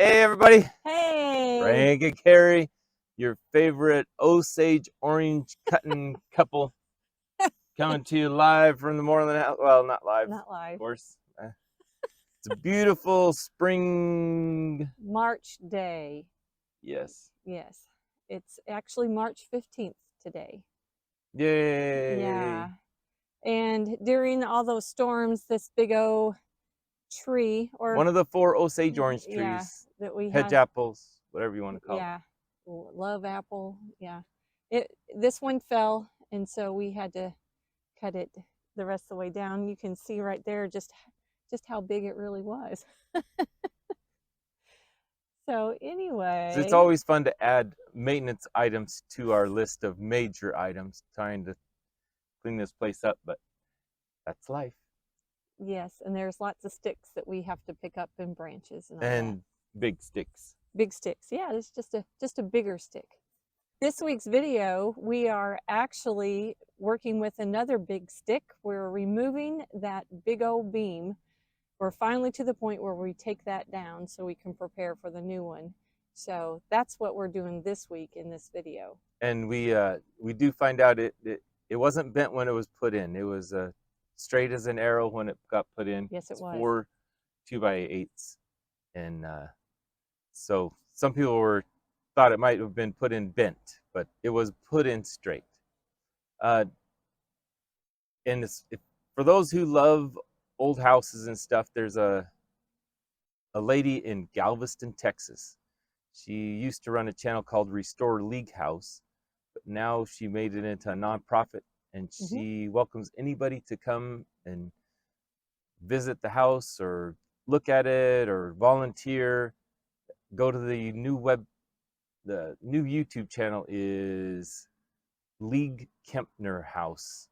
Hey everybody, Hey! Frank and Carrie, your favorite Osage orange cutting couple, coming to you live from the Mooreland House. Well, not live, of course. It's a beautiful spring March day. Yes. Yes. It's actually March 15th today. Yay! Yeah. And during all those storms, this big old tree, or one of the 4 Osage orange trees, yeah, that we hedge had, apples, whatever you want to call yeah, them. Love apple. Yeah. This one fell, and so we had to cut it the rest of the way down. You can see right there just how big it really was. So anyway, it's always fun to add maintenance items to our list of major items, trying to clean this place up, but that's life. Yes, and there's lots of sticks that we have to pick up, and branches and all and that. Big sticks. Big sticks. Yeah, it's just a bigger stick. This week's video, we are actually working with another big stick. We're removing that big old beam. We're finally to the point where we take that down so we can prepare for the new one. So that's what we're doing this week in this video. And we do find out it wasn't bent when it was put in. It was straight as an arrow when it got put in. Yes, it was. 4 2x8s, and so some people thought it might have been put in bent, but it was put in straight. And for those who love old houses and stuff, there's a lady in Galveston, Texas. She used to run a channel called Restore League House, but now she made it into a nonprofit, and she welcomes anybody to come and visit the house or look at it or volunteer. Go to the new YouTube channel is League Kempner House,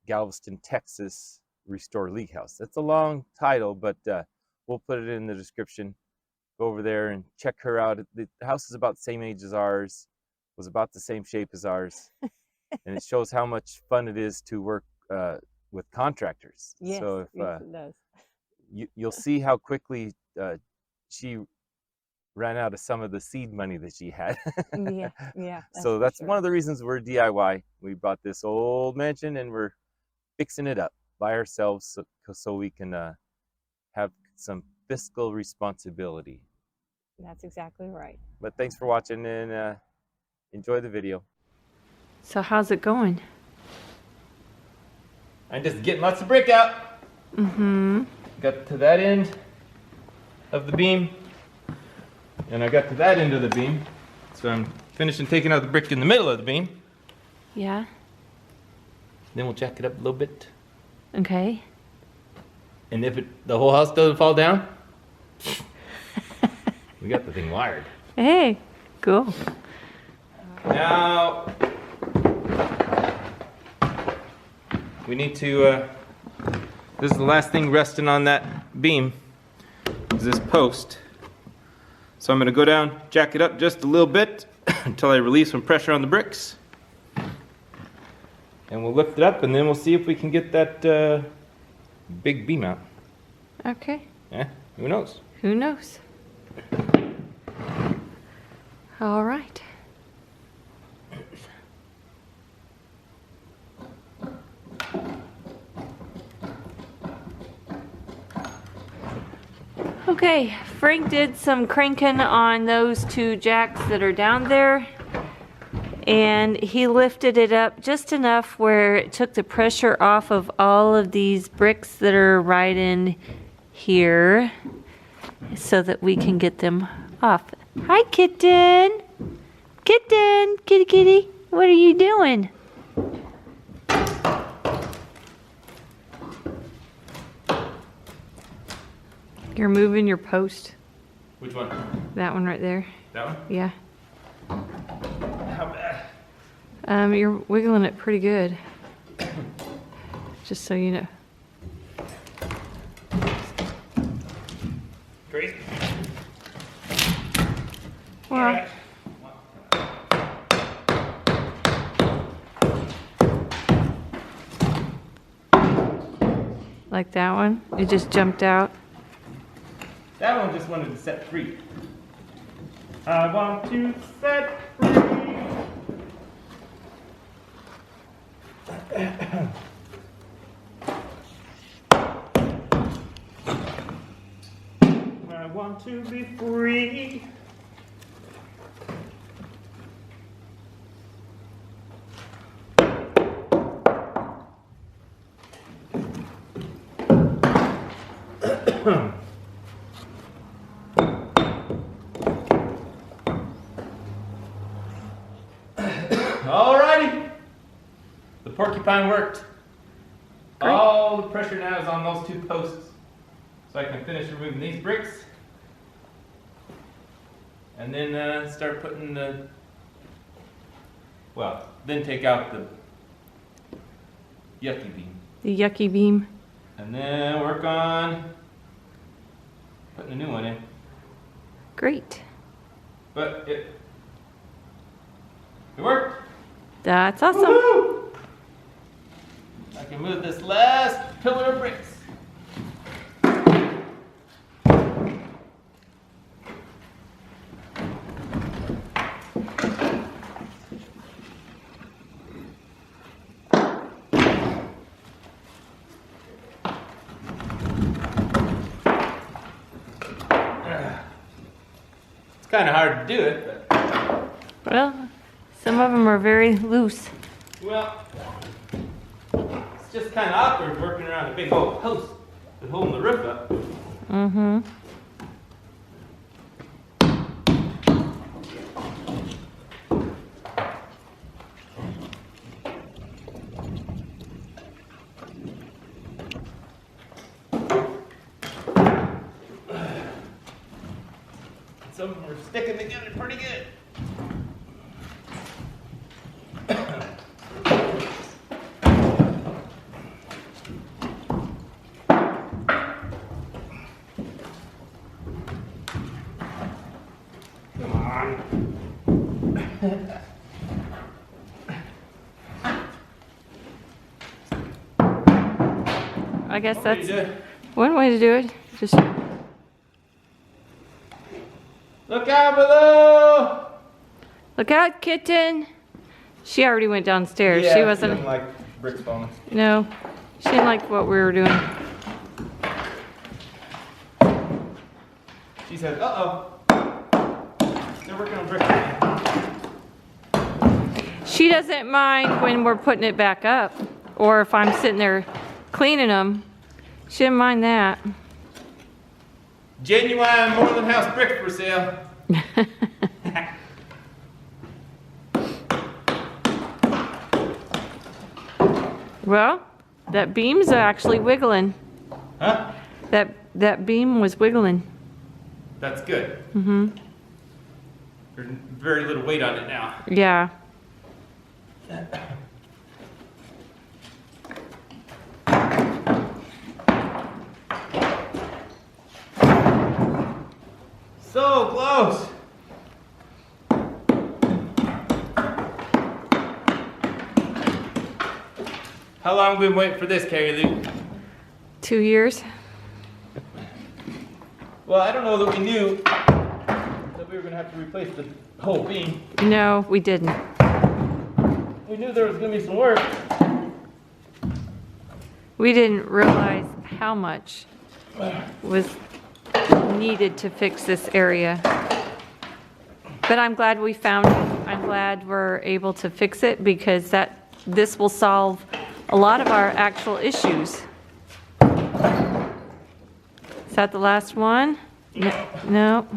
Galveston, Texas, Restore League House. That's a long title, but we'll put it in the description. Go over there and check her out. The house is about the same age as ours, was about the same shape as ours, and it shows how much fun it is to work with contractors. Yes, so if, yes it does. You'll see how quickly she ran out of some of the seed money that she had. Yeah. So that's one of the reasons we're DIY. We bought this old mansion and we're fixing it up by ourselves so we can have some fiscal responsibility. That's exactly right. But thanks for watching, and enjoy the video. So how's it going? I'm just getting lots of brick out. Got to that end of the beam, and I got to that end of the beam. So I'm finishing taking out the brick in the middle of the beam. Yeah. Then we'll jack it up a little bit. Okay. And if the whole house doesn't fall down, we got the thing wired. Hey, cool. Now, we need to, this is the last thing resting on that beam, is this post. So I'm going to go down, jack it up just a little bit until I release some pressure on the bricks. And we'll lift it up, and then we'll see if we can get that big beam out. Okay. Yeah, who knows? Who knows? All right. Okay, Frank did some cranking on those 2 jacks that are down there, and he lifted it up just enough where it took the pressure off of all of these bricks that are right in here so that we can get them off. Hi, Kitten. Kitten, kitty kitty, what are you doing? You're moving your post. Which one? That one right there. That one? Yeah. How bad? You're wiggling it pretty good. Just so you know. Crazy? Well, like that one? It just jumped out. That one just wanted to set free. I want to set free. I want to be free. Alrighty. The porcupine worked. Great. All the pressure now is on those 2 posts. So I can finish removing these bricks. And then start putting the, well, then take out the yucky beam. The yucky beam. And then work on putting a new one in. Great. But it worked. That's awesome. Woo-hoo! I can move this last pillar of bricks. It's kind of hard to do it, but Well, some of them are very loose. well, it's just kind of awkward working around a big old post and holding the roof up. Mm-hmm. Some of them are sticking together pretty good. Come on. I guess What way to that's do it? one way to do it. Just Look out below! look out, Kitten. She already went downstairs. Yeah, She she wasn't. doesn't like bricks falling. No, she didn't like what we were doing. She said, uh-oh. They're working on bricks. She doesn't mind when we're putting it back up, or if I'm sitting there cleaning them. She didn't mind that. Genuine Mooreland House brick for sale. Well, that beam's actually wiggling. Huh? That beam was wiggling. That's good. Mm-hmm. There's very little weight on it now. Yeah. So close. How long have we been waiting for this, Carrie Lou? 2 years. Well, I don't know that we knew that we were going to have to replace the whole beam. No, we didn't. We knew there was going to be some work. We didn't realize how much was needed to fix this area. But I'm glad we found it. I'm glad we're able to fix it because this will solve a lot of our actual issues. Is that the last one? No.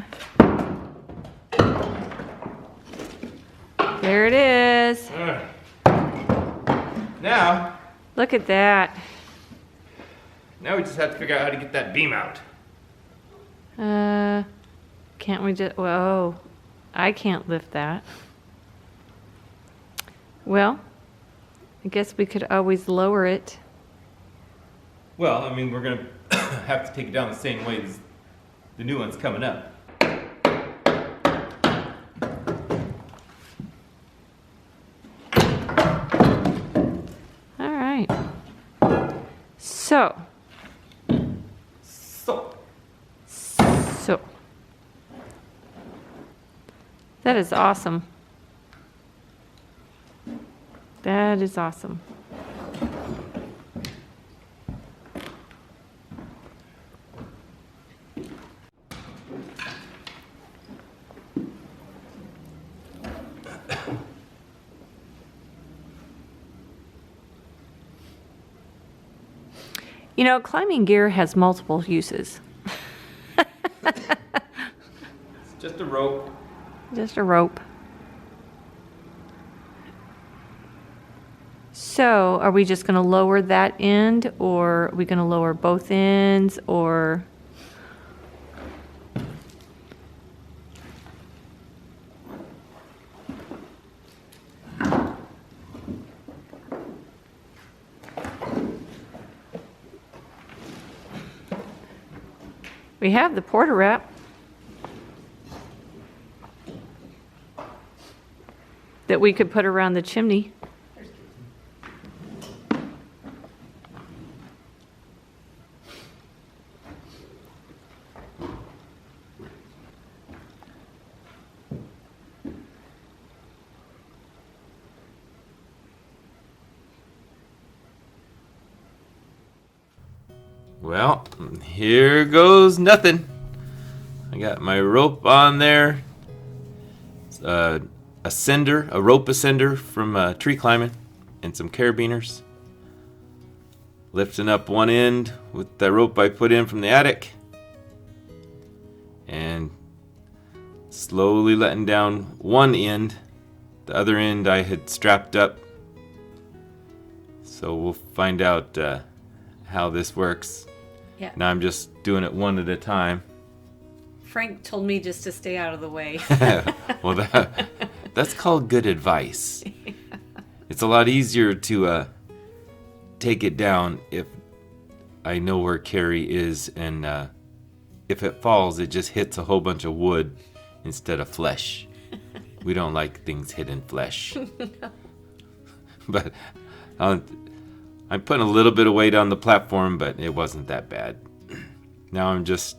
There it is. Now Look at that. we just have to figure out how to get that beam out. Can't we just, whoa, I can't lift that. Well, I guess we could always lower it. Well, I mean, we're going to have to take it down the same way as the new one's coming up. All right. So, That is awesome. That is awesome. You know, climbing gear has multiple uses. It's just a rope. Just a rope. So, are we just going to lower that end, or are we going to lower both ends, or? We have the porta wrap that we could put around the chimney. Well, here goes nothing. I got my rope on there. A rope ascender from tree climbing, and some carabiners. Lifting up one end with the rope I put in from the attic. And slowly letting down one end. The other end I had strapped up. So we'll find out how this works. Yeah. Now I'm just doing it one at a time. Frank told me just to stay out of the way. Well, that's called good advice. Yeah. It's a lot easier to take it down if I know where Carrie is, and if it falls, it just hits a whole bunch of wood instead of flesh. We don't like things hitting flesh. No. But I'm putting a little bit of weight on the platform, but it wasn't that bad. Now I'm just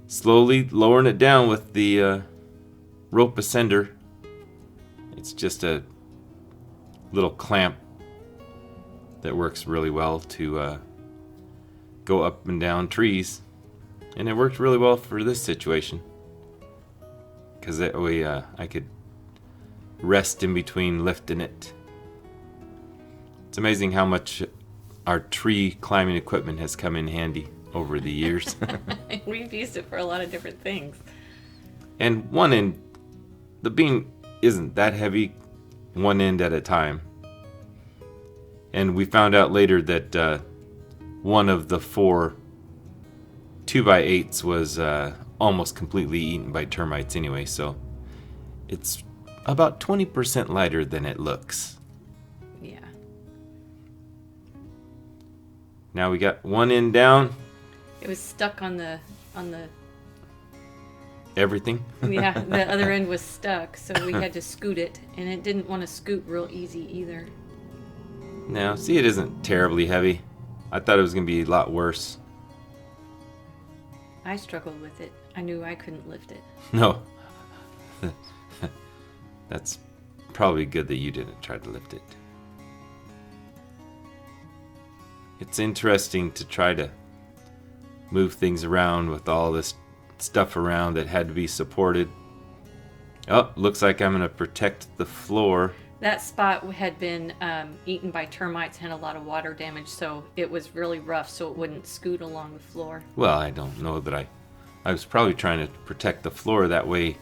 slowly lowering it down with the rope ascender. It's just a little clamp that works really well to go up and down trees. And it worked really well for this situation, because that way I could rest in between lifting it. It's amazing how much our tree climbing equipment has come in handy over the years. We've used it for a lot of different things. And one end, the beam isn't that heavy, one end at a time. And we found out later that one of the 4 2x8s was almost completely eaten by termites anyway, so it's about 20% lighter than it looks. Yeah. Now we got one end down. It was stuck on the everything. Yeah, the other end was stuck, so we had to scoot it, and it didn't want to scoot real easy either. Now, see, it isn't terribly heavy. I thought it was going to be a lot worse. I struggled with it. I knew I couldn't lift it. No. That's probably good that you didn't try to lift it. It's interesting to try to move things around with all this stuff around that had to be supported. Oh, looks like I'm going to protect the floor. That spot had been eaten by termites and had a lot of water damage, so it was really rough, so it wouldn't scoot along the floor. Well, I don't know that I was probably trying to protect the floor that way.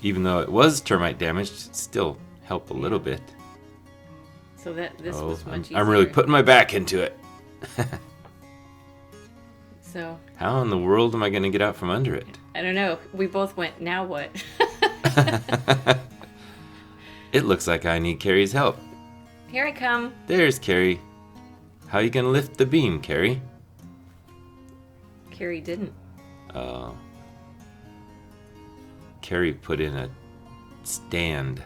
Even though it was termite damaged, it still helped a little bit. So this was much easier. I'm really putting my back into it. So how in the world am I going to get out from under it? I don't know. We both went, now what? It looks like I need Carrie's help. Here I come. There's Carrie. How are you going to lift the beam, Carrie? Carrie didn't. Oh. Carrie put in a stand.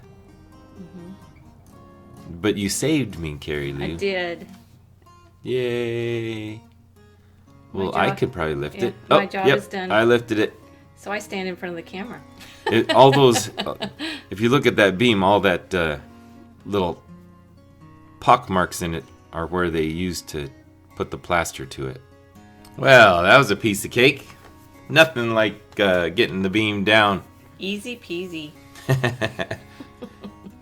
Mm-hmm. But you saved me, Carrie Lou. I did. Yay. Well, I could probably lift it. My job is done. I lifted it. So I stand in front of the camera. All those, if you look at that beam, all that little pock marks in it are where they used to put the plaster to it. Well, that was a piece of cake. Nothing like getting the beam down. Easy peasy.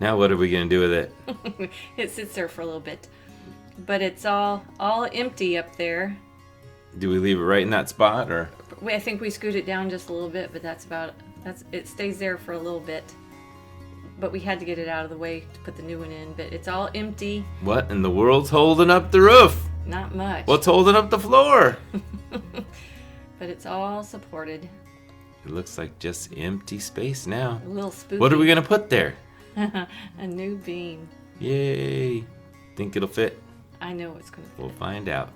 Now what are we going to do with it? It sits there for a little bit. But it's all empty up there. Do we leave it right in that spot, or? I think we scoot it down just a little bit, but it stays there for a little bit. But we had to get it out of the way to put the new one in, but it's all empty. What in the world's holding up the roof? Not much. What's holding up the floor? But it's all supported. It looks like just empty space now. A little spooky. What are we going to put there? A new beam. Yay. Think it'll fit? I know it's going to fit. We'll find out.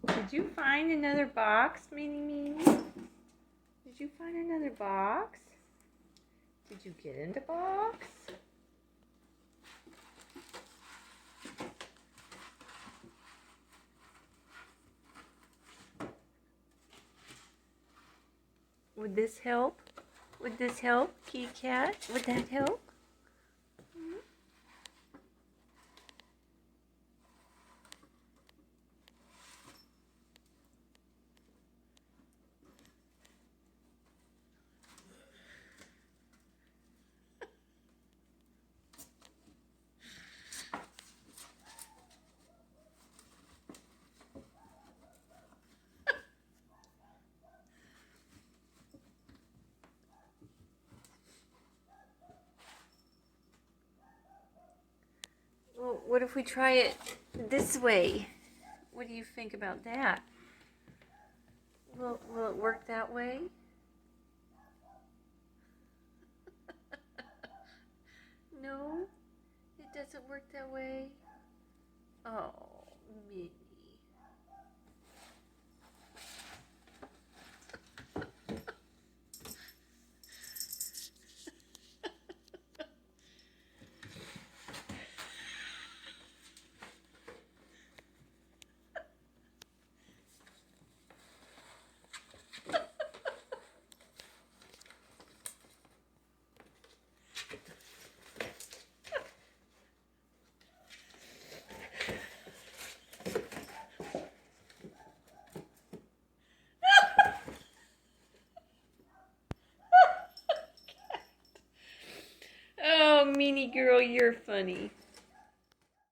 Did you find another box, Meanie? Did you find another box? Did you get in the box? Would this help? Would this help, Kitty Cat? Would that help? Well, what if we try it this way? What do you think about that? Will it work that way? No, it doesn't work that way. Oh, Minnie. Oh, Meanie girl, you're funny.